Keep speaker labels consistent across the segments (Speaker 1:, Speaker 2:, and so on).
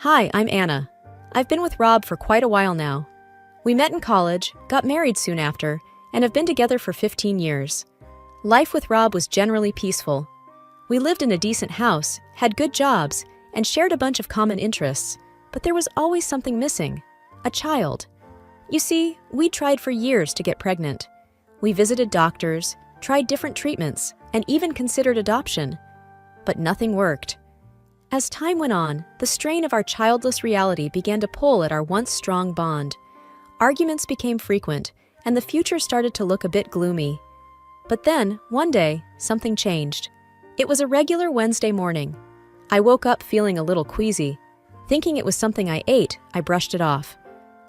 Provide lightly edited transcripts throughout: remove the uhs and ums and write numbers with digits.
Speaker 1: Hi, I'm Anna. I've been with Rob for quite a while now. We met in college, got married soon after, and have been together for 15 years. Life with Rob was generally peaceful. We lived in a decent house, had good jobs, and shared a bunch of common interests, but there was always something missing: a child. You see, we tried for years to get pregnant. We visited doctors, tried different treatments, and even considered adoption. But nothing worked. As time went on, the strain of our childless reality began to pull at our once strong bond. Arguments became frequent, and the future started to look a bit gloomy. But then, one day, something changed. It was a regular Wednesday morning. I woke up feeling a little queasy. Thinking it was something I ate, I brushed it off.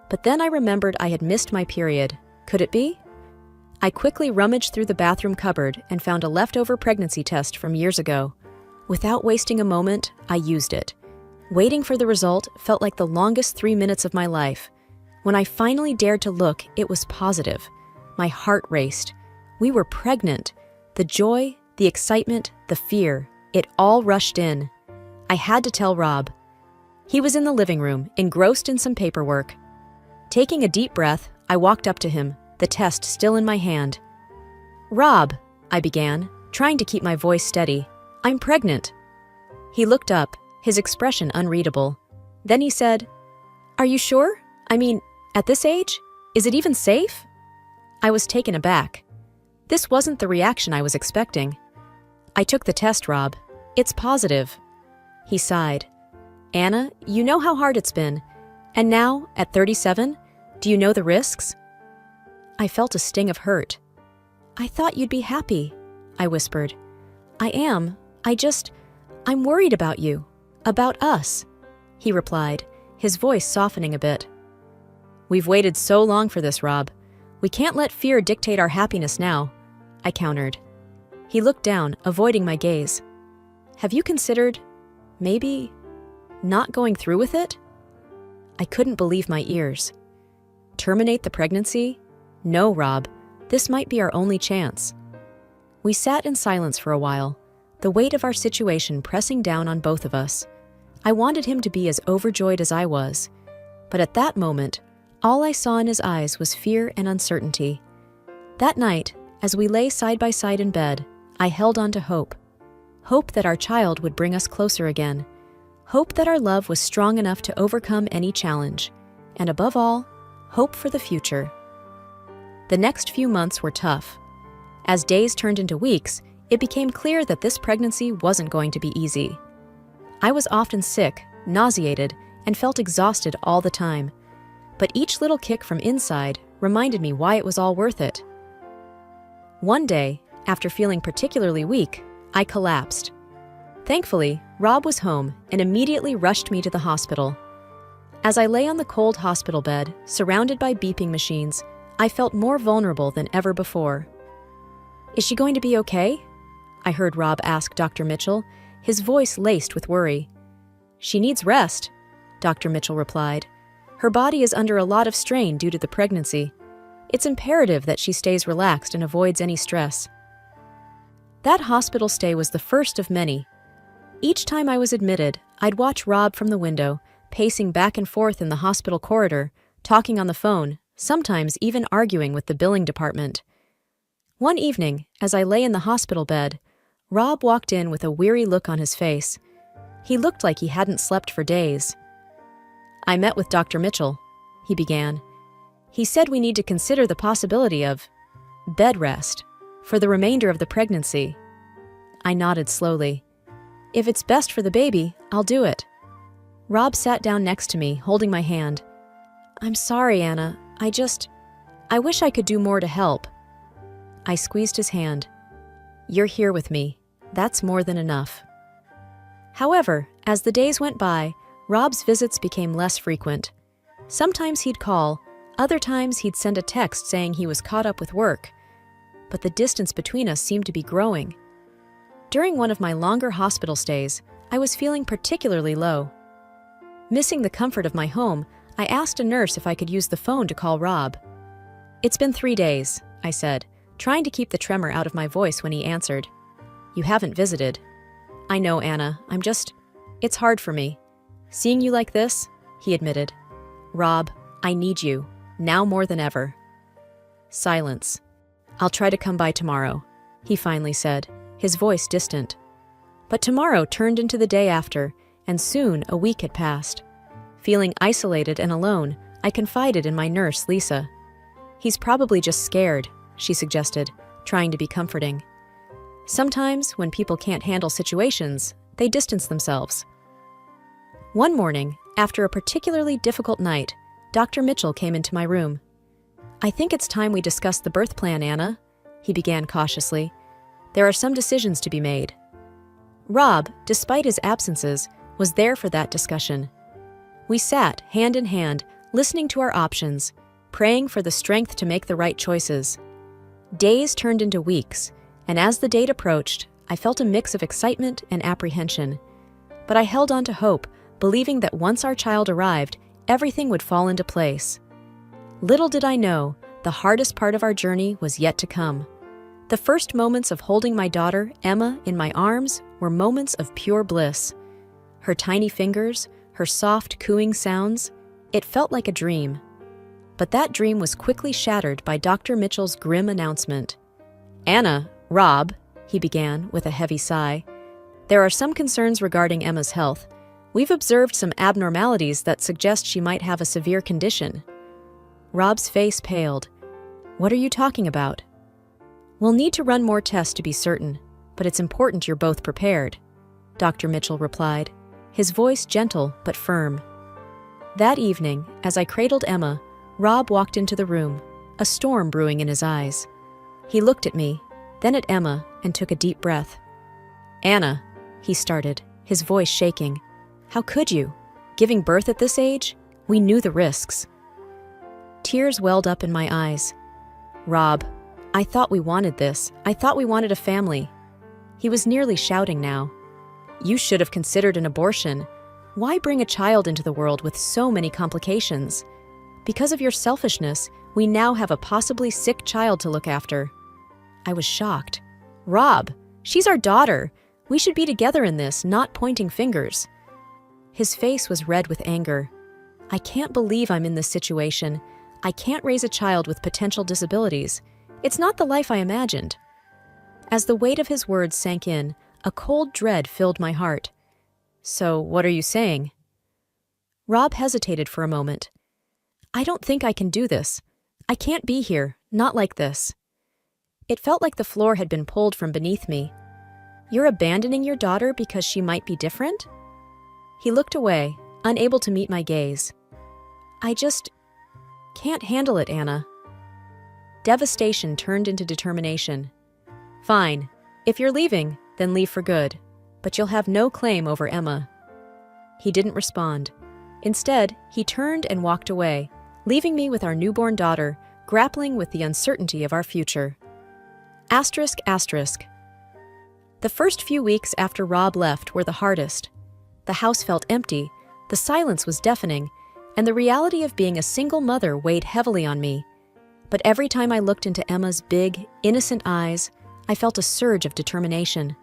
Speaker 1: But then I remembered I had missed my period. Could it be? I quickly rummaged through the bathroom cupboard and found a leftover pregnancy test from years ago. Without wasting a moment, I used it. Waiting for the result felt like the longest 3 minutes of my life. When I finally dared to look, it was positive. My heart raced. We were pregnant. The joy, the excitement, the fear, it all rushed in. I had to tell Rob. He was in the living room, engrossed in some paperwork. Taking a deep breath, I walked up to him, the test still in my hand. "Rob," I began, trying to keep my voice steady. "I'm pregnant." He looked up, his expression unreadable. Then he said, "Are you sure? I mean, at this age? Is it even safe?" I was taken aback. This wasn't the reaction I was expecting. "I took the test, Rob. It's positive." He sighed. "Anna, you know how hard it's been. And now, at 37, do you know the risks?" I felt a sting of hurt. "I thought you'd be happy," I whispered. "I am. I'm worried about you. About us," he replied, his voice softening a bit. "We've waited so long for this, Rob. We can't let fear dictate our happiness now," I countered. He looked down, avoiding my gaze. "Have you considered, maybe, not going through with it?" I couldn't believe my ears. Terminate the pregnancy? No, Rob. This might be our only chance. We sat in silence for a while, the weight of our situation pressing down on both of us. I wanted him to be as overjoyed as I was, but at that moment, all I saw in his eyes was fear and uncertainty. That night, as we lay side by side in bed, I held on to hope. Hope that our child would bring us closer again. Hope that our love was strong enough to overcome any challenge. And above all, hope for the future. The next few months were tough. As days turned into weeks, it became clear that this pregnancy wasn't going to be easy. I was often sick, nauseated, and felt exhausted all the time. But each little kick from inside reminded me why it was all worth it. One day, after feeling particularly weak, I collapsed. Thankfully, Rob was home and immediately rushed me to the hospital. As I lay on the cold hospital bed, surrounded by beeping machines, I felt more vulnerable than ever before. "Is she going to be okay?" I heard Rob ask Dr. Mitchell, his voice laced with worry. "She needs rest," Dr. Mitchell replied. "Her body is under a lot of strain due to the pregnancy. It's imperative that she stays relaxed and avoids any stress." That hospital stay was the first of many. Each time I was admitted, I'd watch Rob from the window, pacing back and forth in the hospital corridor, talking on the phone, sometimes even arguing with the billing department. One evening, as I lay in the hospital bed, Rob walked in with a weary look on his face. He looked like he hadn't slept for days. "I met with Dr. Mitchell," he began. "He said we need to consider the possibility of bed rest for the remainder of the pregnancy." I nodded slowly. "If it's best for the baby, I'll do it." Rob sat down next to me, holding my hand. "I'm sorry, Anna. I wish I could do more to help." I squeezed his hand. "You're here with me. That's more than enough." However, as the days went by, Rob's visits became less frequent. Sometimes he'd call, other times he'd send a text saying he was caught up with work. But the distance between us seemed to be growing. During one of my longer hospital stays, I was feeling particularly low. Missing the comfort of my home, I asked a nurse if I could use the phone to call Rob. "It's been 3 days," I said, trying to keep the tremor out of my voice when he answered. "You haven't visited." "I know, Anna. It's hard for me." Seeing you like this, he admitted. Rob, I need you, now more than ever. Silence. I'll try to come by tomorrow, he finally said, his voice distant. But tomorrow turned into the day after, and soon a week had passed. Feeling isolated and alone, I confided in my nurse, Lisa. He's probably just scared, she suggested, trying to be comforting. Sometimes, when people can't handle situations, they distance themselves. One morning, after a particularly difficult night, Dr. Mitchell came into my room. I think it's time we discuss the birth plan, Anna, he began cautiously. There are some decisions to be made. Rob, despite his absences, was there for that discussion. We sat, hand in hand, listening to our options, praying for the strength to make the right choices. Days turned into weeks, and as the date approached, I felt a mix of excitement and apprehension. But I held on to hope, believing that once our child arrived, everything would fall into place. Little did I know, the hardest part of our journey was yet to come. The first moments of holding my daughter, Emma, in my arms were moments of pure bliss. Her tiny fingers, her soft cooing sounds, it felt like a dream. But that dream was quickly shattered by Dr. Mitchell's grim announcement. Anna, Rob, he began with a heavy sigh, there are some concerns regarding Emma's health. We've observed some abnormalities that suggest she might have a severe condition. Rob's face paled. What are you talking about? We'll need to run more tests to be certain, but it's important you're both prepared, Dr. Mitchell replied, his voice gentle but firm. That evening, as I cradled Emma, Rob walked into the room, a storm brewing in his eyes. He looked at me, then at Emma, and took a deep breath. Anna, he started, his voice shaking. How could you? Giving birth at this age? We knew the risks. Tears welled up in my eyes. Rob, I thought we wanted this. I thought we wanted a family. He was nearly shouting now. You should have considered an abortion. Why bring a child into the world with so many complications? Because of your selfishness, we now have a possibly sick child to look after. I was shocked. Rob, she's our daughter. We should be together in this, not pointing fingers. His face was red with anger. I can't believe I'm in this situation. I can't raise a child with potential disabilities. It's not the life I imagined. As the weight of his words sank in, a cold dread filled my heart. So, what are you saying? Rob hesitated for a moment. I don't think I can do this. I can't be here, not like this. It felt like the floor had been pulled from beneath me. You're abandoning your daughter because she might be different? He looked away, unable to meet my gaze. I just can't handle it, Anna. Devastation turned into determination. Fine. If you're leaving, then leave for good. But you'll have no claim over Emma. He didn't respond. Instead, he turned and walked away, leaving me with our newborn daughter, grappling with the uncertainty of our future. Asterisk, asterisk. The first few weeks after Rob left were the hardest. The house felt empty, the silence was deafening, and the reality of being a single mother weighed heavily on me. But every time I looked into Emma's big, innocent eyes, I felt a surge of determination.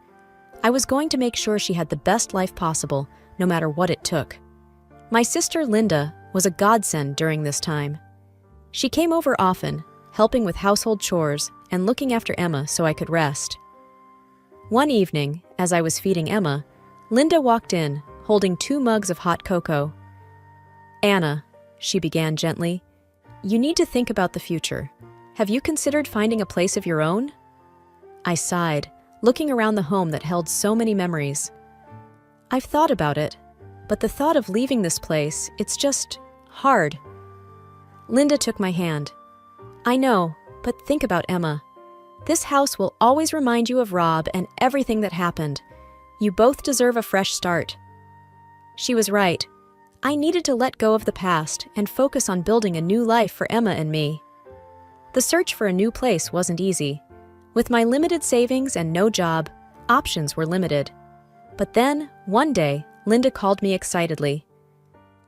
Speaker 1: I was going to make sure she had the best life possible, no matter what it took. My sister Linda was a godsend during this time. She came over often, helping with household chores and looking after Emma so I could rest. One evening, as I was feeding Emma, Linda walked in, holding 2 mugs of hot cocoa. Anna, she began gently, you need to think about the future. Have you considered finding a place of your own? I sighed, looking around the home that held so many memories. I've thought about it, but the thought of leaving this place, it's just hard. Linda took my hand. I know, but think about Emma. This house will always remind you of Rob and everything that happened. You both deserve a fresh start. She was right. I needed to let go of the past and focus on building a new life for Emma and me. The search for a new place wasn't easy. With my limited savings and no job, options were limited. But then, one day, Linda called me excitedly.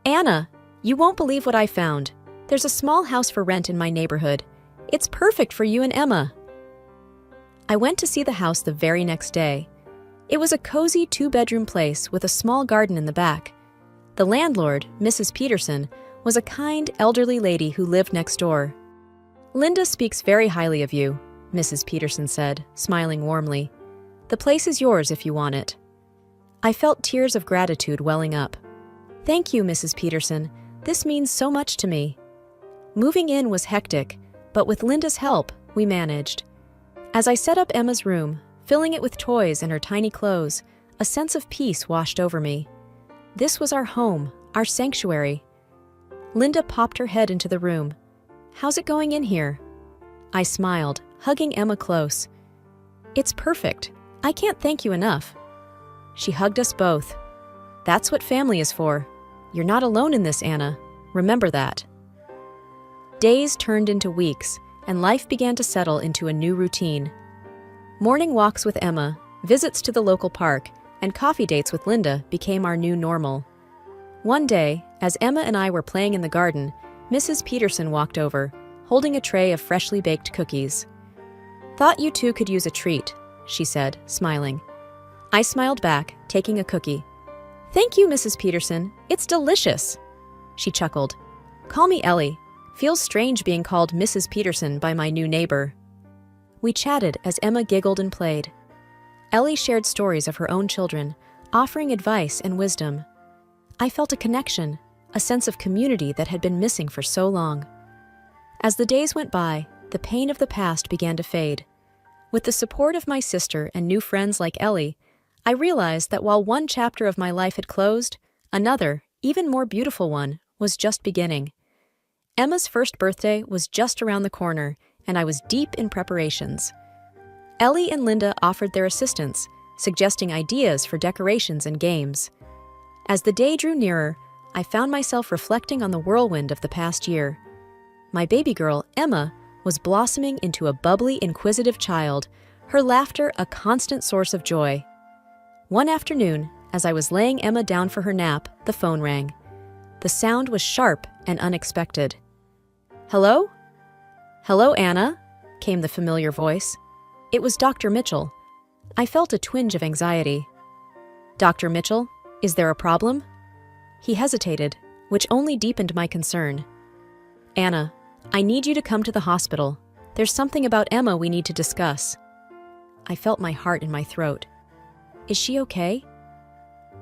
Speaker 1: Anna, you won't believe what I found. There's a small house for rent in my neighborhood. It's perfect for you and Emma. I went to see the house the very next day. It was a cozy 2-bedroom place with a small garden in the back. The landlord, Mrs. Peterson, was a kind, elderly lady who lived next door. "Linda speaks very highly of you," Mrs. Peterson said, smiling warmly. "The place is yours if you want it." I felt tears of gratitude welling up. "Thank you, Mrs. Peterson. This means so much to me." Moving in was hectic, but with Linda's help, we managed. As I set up Emma's room, filling it with toys and her tiny clothes, a sense of peace washed over me. This was our home, our sanctuary. Linda popped her head into the room. "How's it going in here?" I smiled, hugging Emma close. "It's perfect. I can't thank you enough." She hugged us both. "That's what family is for. You're not alone in this, Anna. Remember that." Days turned into weeks, and life began to settle into a new routine. Morning walks with Emma, visits to the local park, and coffee dates with Linda became our new normal. One day, as Emma and I were playing in the garden, Mrs. Peterson walked over, holding a tray of freshly baked cookies. "Thought you two could use a treat," she said, smiling. I smiled back, taking a cookie. "Thank you, Mrs. Peterson. It's delicious." She chuckled. "Call me Ellie. Feels strange being called Mrs. Peterson by my new neighbor." We chatted as Emma giggled and played. Ellie shared stories of her own children, offering advice and wisdom. I felt a connection, a sense of community that had been missing for so long. As the days went by, the pain of the past began to fade. With the support of my sister and new friends like Ellie, I realized that while one chapter of my life had closed, another, even more beautiful one, was just beginning. Emma's first birthday was just around the corner, and I was deep in preparations. Ellie and Linda offered their assistance, suggesting ideas for decorations and games. As the day drew nearer, I found myself reflecting on the whirlwind of the past year. My baby girl, Emma, was blossoming into a bubbly, inquisitive child, her laughter a constant source of joy. One afternoon, as I was laying Emma down for her nap, the phone rang. The sound was sharp and unexpected. "Hello?" "Hello, Anna," came the familiar voice. It was Dr. Mitchell. I felt a twinge of anxiety. "Dr. Mitchell, is there a problem?" He hesitated, which only deepened my concern. "Anna, I need you to come to the hospital. There's something about Emma we need to discuss." I felt my heart in my throat. "Is she okay?"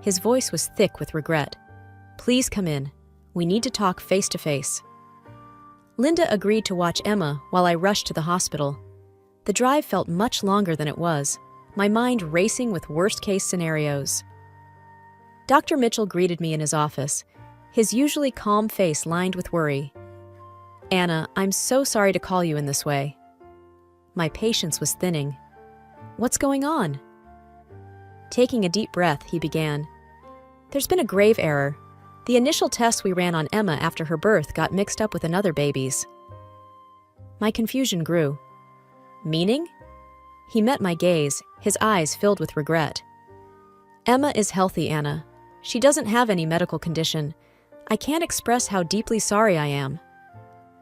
Speaker 1: His voice was thick with regret. "Please come in. We need to talk face to face." Linda agreed to watch Emma while I rushed to the hospital. The drive felt much longer than it was, my mind racing with worst-case scenarios. Dr. Mitchell greeted me in his office, his usually calm face lined with worry. "Anna, I'm so sorry to call you in this way." My patience was thinning. "What's going on?" Taking a deep breath, he began. "There's been a grave error. The initial tests we ran on Emma after her birth got mixed up with another baby's." My confusion grew. "Meaning?" He met my gaze, his eyes filled with regret. "Emma is healthy, Anna. She doesn't have any medical condition. I can't express how deeply sorry I am."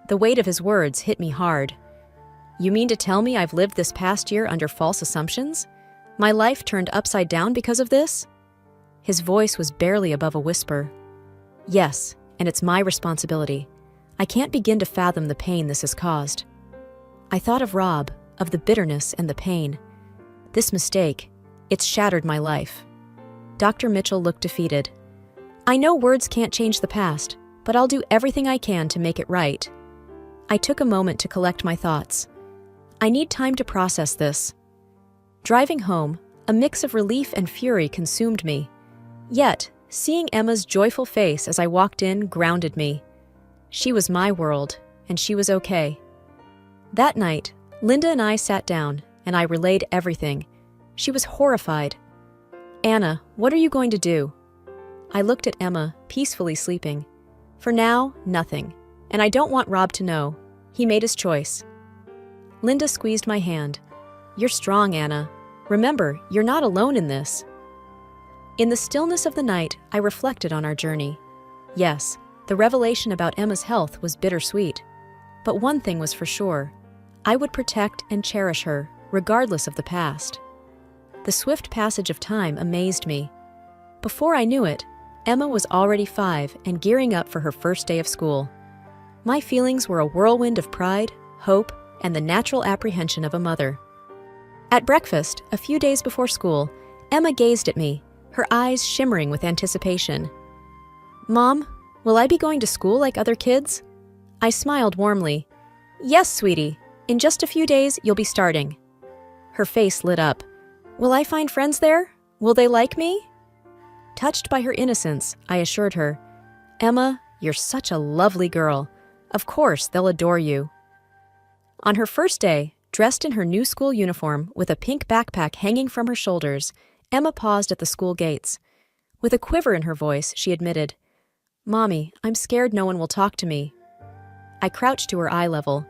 Speaker 1: The weight of his words hit me hard. "You mean to tell me I've lived this past year under false assumptions? My life turned upside down because of this?" His voice was barely above a whisper. "Yes, and it's my responsibility. I can't begin to fathom the pain this has caused." I thought of Rob, of the bitterness and the pain. This mistake, it's shattered my life. Dr. Mitchell looked defeated. "I know words can't change the past, but I'll do everything I can to make it right." I took a moment to collect my thoughts. I need time to process this. Driving home, a mix of relief and fury consumed me. Yet, seeing Emma's joyful face as I walked in grounded me. She was my world, and she was okay. That night, Linda and I sat down, and I relayed everything. She was horrified. "Anna, what are you going to do?" I looked at Emma, peacefully sleeping. "For now, nothing. And I don't want Rob to know. He made his choice." Linda squeezed my hand. "You're strong, Anna. Remember, you're not alone in this." In the stillness of the night, I reflected on our journey. Yes, the revelation about Emma's health was bittersweet. But one thing was for sure. I would protect and cherish her, regardless of the past. The swift passage of time amazed me. Before I knew it, Emma was already 5 and gearing up for her first day of school. My feelings were a whirlwind of pride, hope, and the natural apprehension of a mother. At breakfast, a few days before school, Emma gazed at me, her eyes shimmering with anticipation. "Mom, will I be going to school like other kids?" I smiled warmly. "Yes, sweetie. In just a few days, you'll be starting." Her face lit up. "Will I find friends there? Will they like me?" Touched by her innocence, I assured her, "Emma, you're such a lovely girl. Of course, they'll adore you." On her first day, dressed in her new school uniform with a pink backpack hanging from her shoulders, Emma paused at the school gates. With a quiver in her voice, she admitted, "Mommy, I'm scared no one will talk to me." I crouched to her eye level.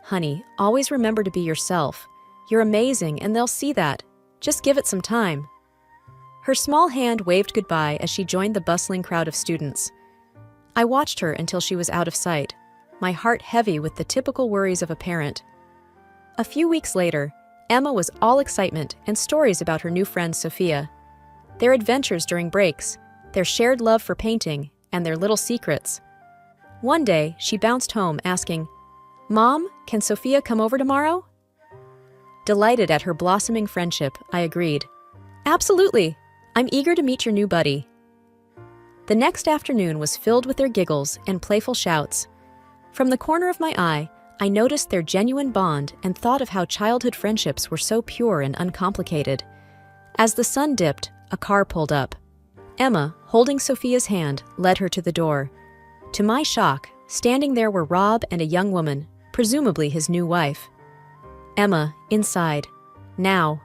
Speaker 1: "Honey, always remember to be yourself. You're amazing, and they'll see that. Just give it some time." Her small hand waved goodbye as she joined the bustling crowd of students. I watched her until she was out of sight, my heart heavy with the typical worries of a parent. A few weeks later, Emma was all excitement and stories about her new friend Sophia. Their adventures during breaks, their shared love for painting, and their little secrets. One day, she bounced home asking, "Mom, can Sophia come over tomorrow?" Delighted at her blossoming friendship, I agreed. "Absolutely. I'm eager to meet your new buddy." The next afternoon was filled with their giggles and playful shouts. From the corner of my eye, I noticed their genuine bond and thought of how childhood friendships were so pure and uncomplicated. As the sun dipped, a car pulled up. Emma, holding Sophia's hand, led her to the door. To my shock, standing there were Rob and a young woman, presumably his new wife. "Emma, inside. Now."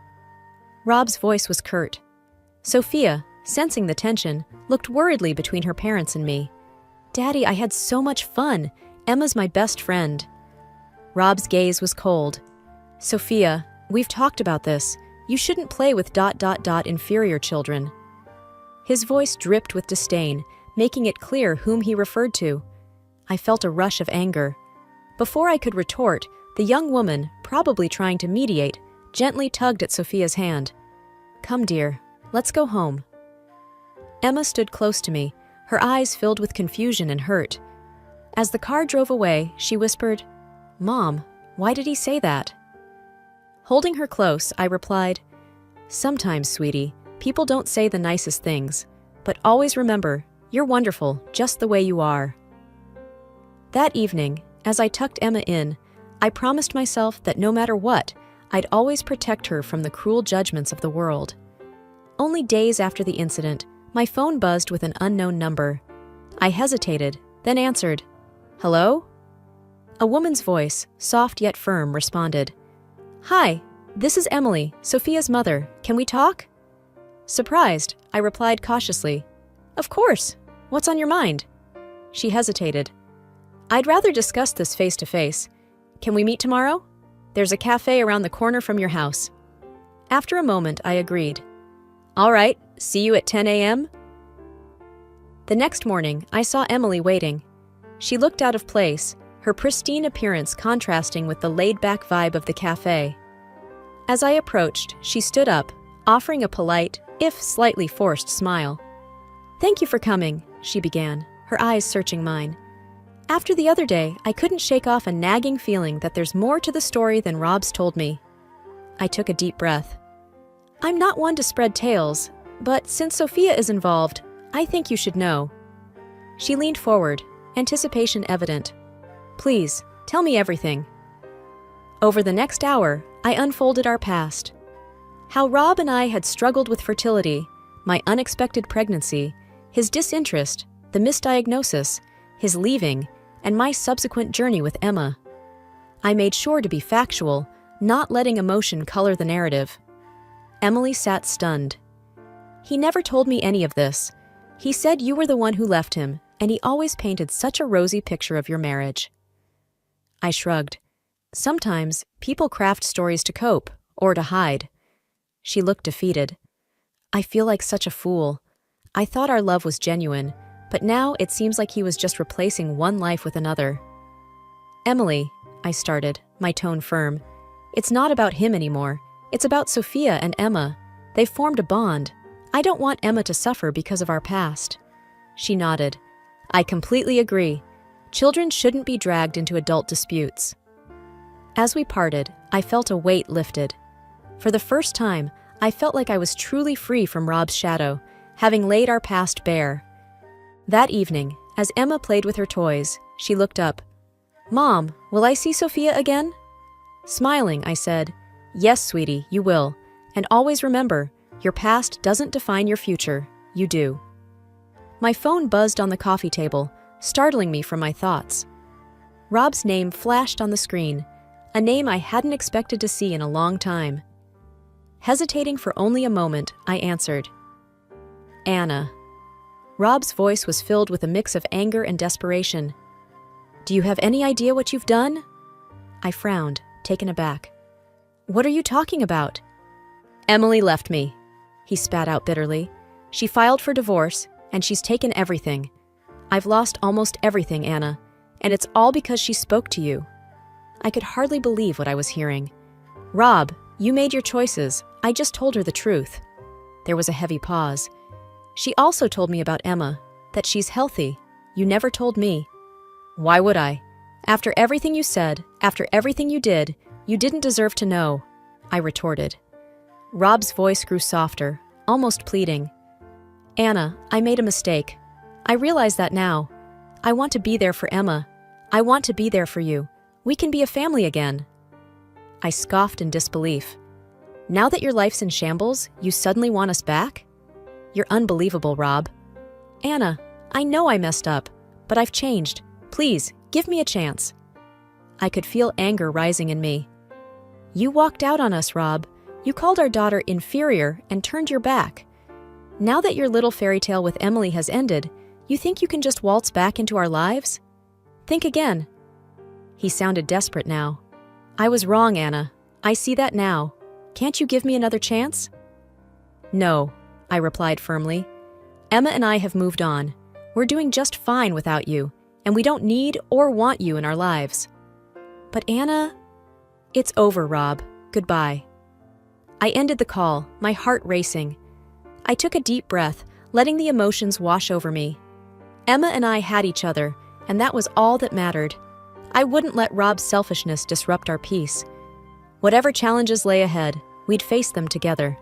Speaker 1: Rob's voice was curt. Sophia, sensing the tension, looked worriedly between her parents and me. "Daddy, I had so much fun. Emma's my best friend." Rob's gaze was cold. "Sophia, we've talked about this. You shouldn't play with ... inferior children." His voice dripped with disdain, making it clear whom he referred to. I felt a rush of anger. Before I could retort, the young woman, probably trying to mediate, gently tugged at Sophia's hand. "Come, dear, let's go home." Emma stood close to me, her eyes filled with confusion and hurt. As the car drove away, she whispered, "Mom, why did he say that?" Holding her close, I replied, "Sometimes, sweetie, people don't say the nicest things, but always remember, you're wonderful just the way you are." That evening, as I tucked Emma in, I promised myself that no matter what, I'd always protect her from the cruel judgments of the world. Only days after the incident, my phone buzzed with an unknown number. I hesitated, then answered, "Hello?" A woman's voice, soft yet firm, responded, "Hi, this is Emily, Sophia's mother. Can we talk?" Surprised, I replied cautiously, "Of course. What's on your mind?" She hesitated. "I'd rather discuss this face to face. Can we meet tomorrow? There's a cafe around the corner from your house." After a moment, I agreed. "All right, see you at 10 a.m.? The next morning, I saw Emily waiting. She looked out of place, her pristine appearance contrasting with the laid-back vibe of the cafe. As I approached, she stood up, offering a polite, if slightly forced, smile. "Thank you for coming," she began, her eyes searching mine. "After the other day, I couldn't shake off a nagging feeling that there's more to the story than Rob's told me." I took a deep breath. "I'm not one to spread tales, but since Sophia is involved, I think you should know." She leaned forward, anticipation evident. "Please, tell me everything." Over the next hour, I unfolded our past. How Rob and I had struggled with fertility, my unexpected pregnancy, his disinterest, the misdiagnosis, his leaving, and my subsequent journey with Emma. I made sure to be factual, not letting emotion color the narrative. Emily sat stunned. "He never told me any of this. He said you were the one who left him, and he always painted such a rosy picture of your marriage." I shrugged. Sometimes people craft stories to cope, or to hide. She looked defeated. "I feel like such a fool. I thought our love was genuine, but now it seems like he was just replacing one life with another." "Emily," I started, my tone firm, "it's not about him anymore. It's about Sophia and Emma. They've formed a bond. I don't want Emma to suffer because of our past." She nodded. I completely agree. Children shouldn't be dragged into adult disputes. As we parted, I felt a weight lifted. For the first time, I felt like I was truly free from Rob's shadow, having laid our past bare. That evening, as Emma played with her toys, she looked up. Mom, will I see Sophia again? Smiling, I said, Yes, sweetie, you will. And always remember, your past doesn't define your future. You do. My phone buzzed on the coffee table, startling me from my thoughts. Rob's name flashed on the screen, a name I hadn't expected to see in a long time. Hesitating for only a moment, I answered. Anna. Rob's voice was filled with a mix of anger and desperation. Do you have any idea what you've done? I frowned, taken aback. What are you talking about? Emily left me, he spat out bitterly. She filed for divorce, and she's taken everything. I've lost almost everything, Anna, and it's all because she spoke to you. I could hardly believe what I was hearing. Rob, you made your choices. I just told her the truth. There was a heavy pause. She also told me about Emma, that she's healthy. You never told me. Why would I? After everything you said, after everything you did, you didn't deserve to know, I retorted. Rob's voice grew softer, almost pleading. Anna, I made a mistake. I realize that now. I want to be there for Emma. I want to be there for you. We can be a family again. I scoffed in disbelief. Now that your life's in shambles, you suddenly want us back? You're unbelievable, Rob. Anna, I know I messed up, but I've changed. Please, give me a chance. I could feel anger rising in me. You walked out on us, Rob. You called our daughter inferior and turned your back. Now that your little fairy tale with Emily has ended, you think you can just waltz back into our lives? Think again. He sounded desperate now. I was wrong, Anna. I see that now. Can't you give me another chance? No, I replied firmly. Emma and I have moved on. We're doing just fine without you, and we don't need or want you in our lives. But Anna... It's over, Rob. Goodbye. I ended the call, my heart racing. I took a deep breath, letting the emotions wash over me. Emma and I had each other, and that was all that mattered. I wouldn't let Rob's selfishness disrupt our peace. Whatever challenges lay ahead, we'd face them together.